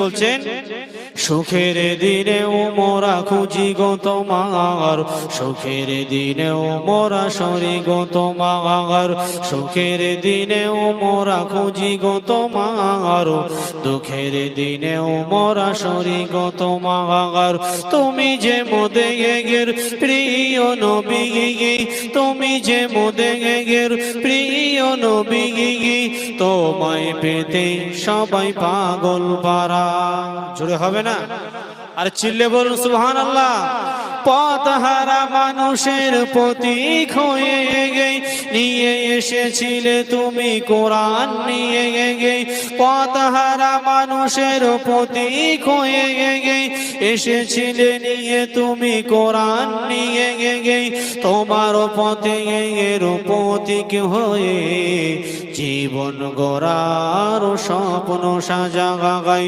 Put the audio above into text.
বলছেন, সুখের দিনেও মোরা খুঁজি গো তোমার, সুখের দিনেও মোরা সরি গো তোমার, সুখের দিনেও মোরা খুঁজি গো তোমার, দুঃখের দিনেও মোরা সরি গো তোমার। তুমি যে মোদের প্রিয় নবী, তুমি যে মোদের প্রিয় নবী, তোমায় পেতে সবাই পাগল পারা। জোরে হবে না? আর চিল্লে বলুন সুবহানাল্লাহ। পথহারা মানুষের প্রতীক হয়ে নিয়ে এসেছিলে তুমি কোরআন নিয়ে, পথহারা মানুষের প্রতীক হয়ে এসেছিলে নিয়ে তুমি কোরআন নিয়ে, তোমার পথে প্রতীক হয়ে জীবন গড়ার স্বপ্ন সাজা গাই।